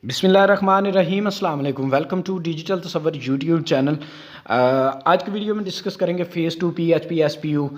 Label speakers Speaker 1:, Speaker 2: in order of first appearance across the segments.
Speaker 1: बिस्मिल्लाहिर्रहमानिर्रहीम अस्सलाम वालेकुम। Welcome to digital Tasavvur YouTube channel. आज की वीडियो में डिस्कस करेंगे फ़ेज़ 2 पीएचपी एसपीयू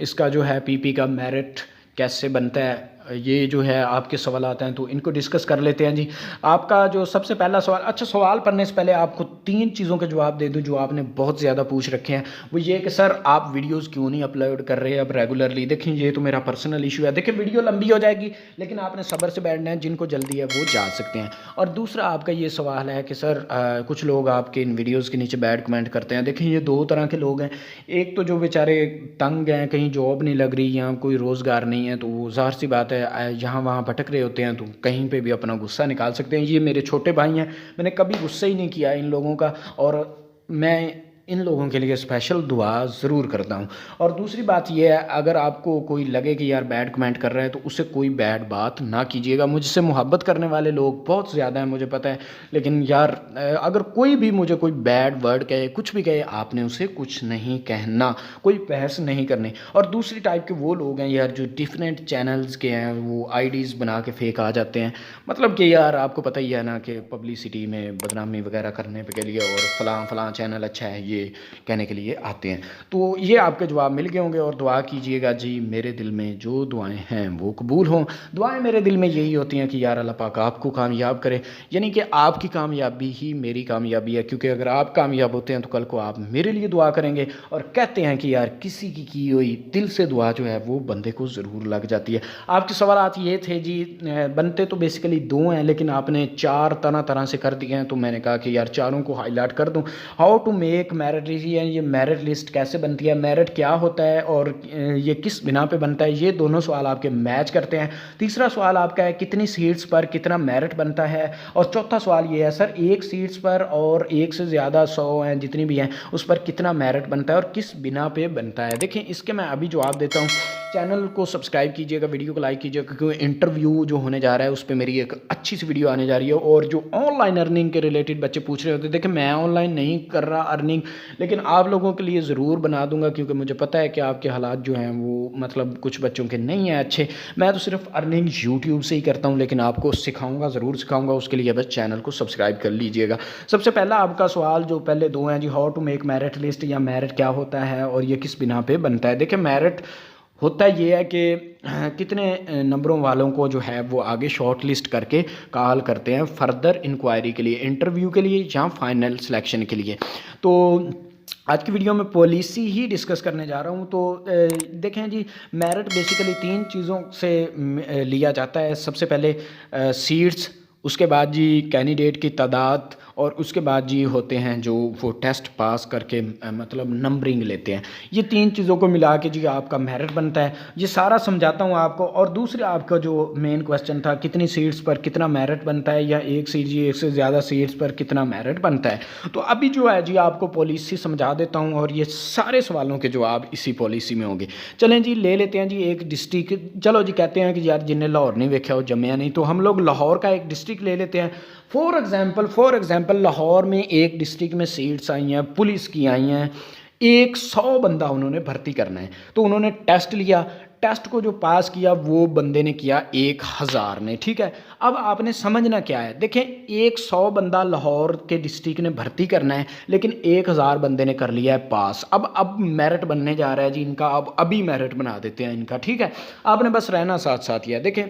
Speaker 1: इसका जो है पीपी का मेरिट कैसे बनता है। ये जो है आपके सवाल आते हैं तो इनको डिस्कस कर लेते हैं जी। आपका जो सबसे पहला सवाल, अच्छा सवाल पढ़ने से पहले आपको 3 चीज़ों के जवाब दे दूं जो आपने बहुत ज़्यादा पूछ रखे हैं। वो ये कि सर आप वीडियोस क्यों नहीं अपलोड कर रहे अब रेगुलरली। देखें ये तो मेरा पर्सनल इशू है। देखिए वीडियो लंबी हो जाएगी लेकिन आपने सब्र से बैठना है, जिनको जल्दी है वो जा सकते हैं। और दूसरा आपका ये सवाल है कि सर कुछ लोग आपके इन वीडियोज़ के नीचे बैड कमेंट करते हैं। देखें ये 2 तरह के लोग हैं। एक तो जो बेचारे तंग हैं, कहीं जॉब नहीं लग रही या कोई रोज़गार नहीं है, तो वो ज़ाहिर सी बात है यहाँ वहाँ भटक रहे होते हैं, तो कहीं पे भी अपना गुस्सा निकाल सकते हैं। ये मेरे छोटे भाई हैं, मैंने कभी गुस्सा ही नहीं किया इन लोगों का, और मैं इन लोगों के लिए स्पेशल दुआ ज़रूर करता हूँ। और दूसरी बात यह है, अगर आपको कोई लगे कि यार बैड कमेंट कर रहा है तो उससे कोई बैड बात ना कीजिएगा। मुझसे मोहब्बत करने वाले लोग बहुत ज़्यादा हैं, मुझे पता है, लेकिन यार अगर कोई भी मुझे कोई बैड वर्ड कहे, कुछ भी कहे, आपने उसे कुछ नहीं कहना, कोई बहस नहीं करनी। और दूसरी टाइप के वो लोग हैं यार जो डिफरेंट चैनल्स के हैं, वो आईडीज़ बना के फेक आ जाते हैं। मतलब कि यार आपको पता ही है ना कि पब्लिसिटी में बदनामी वगैरह करने के लिए और फ़लाँ फ़लाँ चैनल अच्छा है ये कहने के लिए आते हैं। तो ये आपके जवाब मिल गए होंगे। और दुआ कीजिएगा जी, मेरे दिल में जो दुआएं हैं वो कबूल हों। दुआएं मेरे दिल में यही होती हैं कि यार अल्लाह पाक आपको कामयाब करे, यानी कि आपकी कामयाबी ही मेरी कामयाबी है। क्योंकि अगर आप कामयाब होते हैं तो कल को आप मेरे लिए दुआ करेंगे। और कहते हैं कि यार किसी की हुई दिल से दुआ जो है वो बंदे को ज़रूर लग जाती है। आपके सवाल ये थे जी, बनते तो बेसिकली 2 हैं लेकिन आपने 4 तरह तरह से कर दिए हैं, तो मैंने कहा कि यार चारों को हाईलाइट कर दूं। How to make merit list, ये मेरिट लिस्ट कैसे बनती है, मेरिट क्या होता है और ये किस बिना पे बनता है, ये दोनों सवाल आपके मैच करते हैं। तीसरा सवाल आपका है कितनी सीट्स पर कितना मेरिट बनता है। और चौथा सवाल ये है सर, 1 सीट्स पर और 1 से ज़्यादा 100 हैं जितनी भी हैं उस पर कितना मेरिट बनता है और किस बिना पे बनता है। देखिए इसके मैं अभी जवाब देता हूँ। चैनल को सब्सक्राइब कीजिएगा, वीडियो को लाइक कीजिएगा, क्योंकि इंटरव्यू जो होने जा रहा है उस पर मेरी एक अच्छी सी वीडियो आने जा रही है। और जो ऑनलाइन अर्निंग के रिलेटेड बच्चे पूछ रहे होते हैं, देखिए मैं ऑनलाइन नहीं कर रहा अर्निंग, लेकिन आप लोगों के लिए ज़रूर बना दूंगा, क्योंकि मुझे पता है कि आपके हालात जो हैं वो मतलब कुछ बच्चों के नहीं हैं अच्छे। मैं तो सिर्फ अर्निंग यूट्यूब से ही करता हूँ, लेकिन आपको सिखाऊंगा, ज़रूर सिखाऊंगा। उसके लिए बस चैनल को सब्सक्राइब कर लीजिएगा। सबसे पहला आपका सवाल, जो पहले 2 हैं जी, how to make merit list, या मेरिट क्या होता है और ये किस बिना पे बनता है। देखिए मेरिट होता ये है कि कितने नंबरों वालों को जो है वो आगे शॉर्ट लिस्ट करके कॉल करते हैं फर्दर इंक्वायरी के लिए, इंटरव्यू के लिए या फाइनल सिलेक्शन के लिए। तो आज की वीडियो में पॉलिसी ही डिस्कस करने जा रहा हूँ। तो देखें जी, मेरिट बेसिकली 3 चीज़ों से लिया जाता है। सबसे पहले सीट्स, उसके बाद जी कैंडिडेट की तादाद, और उसके बाद जी होते हैं जो वो टेस्ट पास करके मतलब नंबरिंग लेते हैं। ये 3 चीज़ों को मिला के जी आपका मेरिट बनता है। ये सारा समझाता हूँ आपको। और दूसरा आपका जो मेन क्वेश्चन था, कितनी सीट्स पर कितना मेरिट बनता है, या 1 सीट जी 1 से ज़्यादा सीट्स पर कितना मेरिट बनता है। तो अभी जो है जी आपको पॉलिसी समझा देता हूँ, और ये सारे सवालों के जवाब इसी पॉलिसी में होंगे। चलें जी ले लेते हैं जी एक डिस्ट्रिक्ट। चलो जी, कहते हैं कि यार जिन्हें लाहौर नहीं देखा वो जम्या नहीं, तो हम लोग लाहौर का एक डिस्ट्रिक्ट ले लेते हैं। फॉर एग्जाम्पल लाहौर में एक डिस्ट्रिक्ट में सीट्स आई हैं, पुलिस की आई हैं, 100 बंदा उन्होंने भर्ती करना है। तो उन्होंने टेस्ट लिया, टेस्ट को जो पास किया वो बंदे ने किया 1000 ने, ठीक है। अब आपने समझना क्या है, देखें 100 बंदा लाहौर के डिस्ट्रिक्ट ने भर्ती करना है, लेकिन 1000 बंदे ने कर लिया है पास। अब मेरिट बनने जा रहा है जी इनका। अब अभी मेरिट बना देते हैं इनका, ठीक है। आपने बस रहना साथ साथ ही है। देखें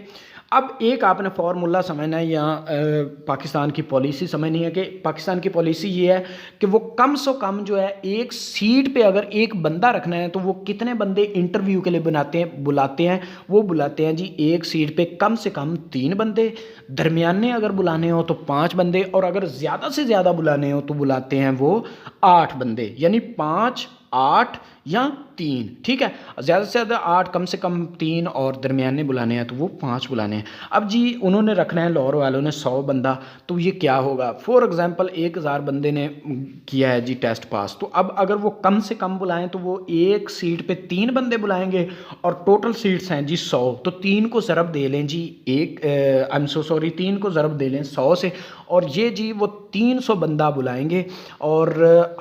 Speaker 1: अब एक आपने फार्मूला समझना है, या पाकिस्तान की पॉलिसी समझनी है। कि पाकिस्तान की पॉलिसी ये है कि वो कम से कम जो है 1 सीट पे अगर एक बंदा रखना है तो वो कितने बंदे इंटरव्यू के लिए बुलाते हैं। वो बुलाते हैं जी 1 सीट पे कम से कम 3 बंदे, दरमियाने अगर बुलाने हो तो 5 बंदे, और अगर ज़्यादा से ज़्यादा बुलाने हो तो बुलाते हैं वो 8 बंदे, यानी 5, 8 या 3, ठीक है। ज़्यादा से ज़्यादा 8, कम से कम 3, और दरमियाने बुलाने हैं तो वो 5 बुलाने हैं। अब जी उन्होंने रखना है, लाहौर वालों ने 100 बंदा, तो ये क्या होगा। फॉर एग्जांपल 1000 बंदे ने किया है जी टेस्ट पास, तो अब अगर वो कम से कम बुलाएं तो वो 1 सीट पे 3 बंदे बुलाएंगे, और टोटल सीट्स हैं जी 100, तो 3 को ज़रब दे लें जी 3 को ज़रब दे लें 100 से, और ये जी वो 300 बंदा बुलाएंगे, और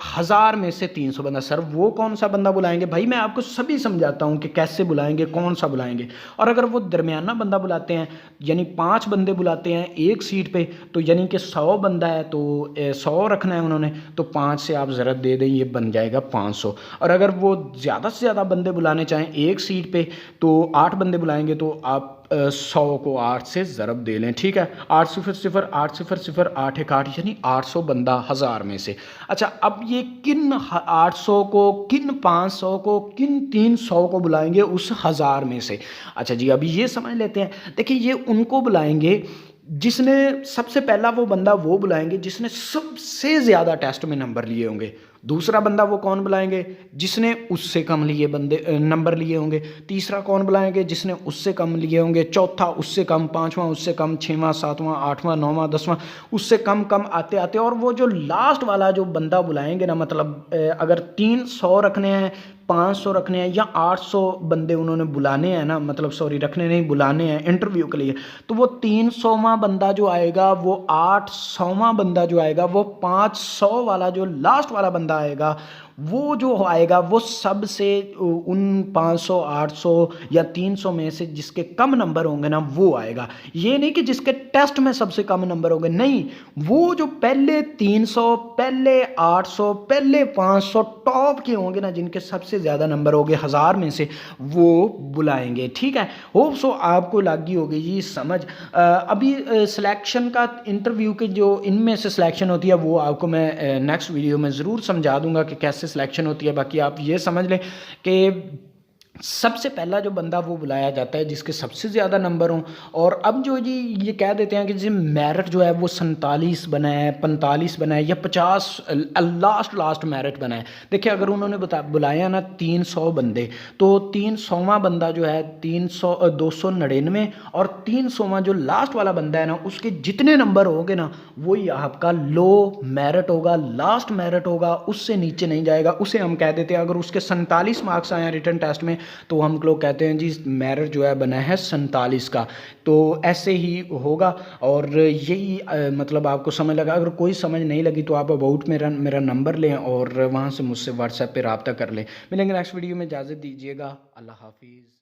Speaker 1: 1000 में से 300 बंदा। सर वो कौन सा बंदा बुलाएंगे, भाई मैं आपको सभी समझाता हूँ कि कैसे बुलाएंगे, कौन सा बुलाएंगे। और अगर वो दरमियाना बंदा बुलाते हैं, यानी 5 बंदे बुलाते हैं एक सीट पे, तो यानी कि 100 बंदा है तो 100 रखना है उन्होंने, तो 5 से आप ज़रा दे दें, ये बन जाएगा 500। और अगर वो ज़्यादा से ज़्यादा बंदे बुलाने चाहें एक सीट पे, तो 8 बंदे बुलाएंगे, तो आप 100 को 8 से ज़रब दे लें, ठीक है। 800 800 818 यानी 800 बंदा 1000 में से। अच्छा, अब ये किन 800 को, किन 500 को, किन 300 को बुलाएंगे उस 1000 में से। अच्छा जी, अभी ये समझ लेते हैं। देखिए, ये उनको बुलाएंगे जिसने सबसे पहला वो बंदा वो बुलाएंगे जिसने सबसे ज़्यादा टेस्ट में नंबर लिए होंगे। दूसरा बंदा वो कौन बुलाएंगे, जिसने उससे कम लिए नंबर लिए होंगे। तीसरा कौन बुलाएंगे, जिसने उससे कम लिए होंगे। चौथा उससे कम, पांचवां उससे कम, छठवां, सातवां, आठवां, नौवां, 10वां उससे कम कम आते आते, और वो जो लास्ट वाला जो बंदा बुलाएंगे ना, मतलब अगर 300 रखने हैं, 500 रखने हैं या 800 बंदे उन्होंने बुलाने हैं ना, मतलब सॉरी रखने नहीं, बुलाने हैं इंटरव्यू के लिए, तो वो 300वां बंदा जो आएगा, वो 800वां बंदा जो आएगा, वो 500 वाला जो लास्ट वाला बंदा आएगा, वो जो आएगा वो सबसे उन 500, 800 या 300 में से जिसके कम नंबर होंगे ना, वो आएगा। ये नहीं कि जिसके टेस्ट में सबसे कम नंबर होंगे, नहीं, वो जो पहले 300, पहले 800, पहले 500 टॉप के होंगे ना, जिनके सबसे ज़्यादा नंबर होंगे 1000 में से, वो बुलाएंगे, ठीक है। होप सो आपको लगी होगी जी समझ। अभी सिलेक्शन का, इंटरव्यू के जो इनमें से सिलेक्शन होती है, वो आपको मैं नेक्स्ट वीडियो में ज़रूर समझा दूंगा कि कैसे सिलेक्शन होती है। बाकी आप ये समझ लें कि सबसे पहला जो बंदा वो बुलाया जाता है जिसके सबसे ज़्यादा नंबर हों। और अब जो जी ये कह देते हैं कि जी मेरिट जो है वो 47 बना है, 45 बना है या 50 लास्ट मेरिट बना है। देखिए, अगर उन्होंने बुलाया ना 300 बंदे, तो 300वां बंदा जो है 299, और 300वां जो लास्ट वाला बंदा है ना, उसके जितने नंबर होंगे ना, वही आपका लो मेरिट होगा, लास्ट मेरिट होगा, उससे नीचे नहीं जाएगा। उसे हम कह देते हैं, अगर उसके 47 मार्क्स आए रिटन टेस्ट में, तो हम लोग कहते हैं जी मेरिट जो है बना है 47 का। तो ऐसे ही होगा। और यही मतलब आपको समझ लगा। अगर कोई समझ नहीं लगी तो आप अबाउट मेरा नंबर लें और वहाँ से मुझसे व्हाट्सएप पे रब्ता कर लें। मिलेंगे नेक्स्ट वीडियो में, इजाज़त दीजिएगा। अल्लाह हाफिज़।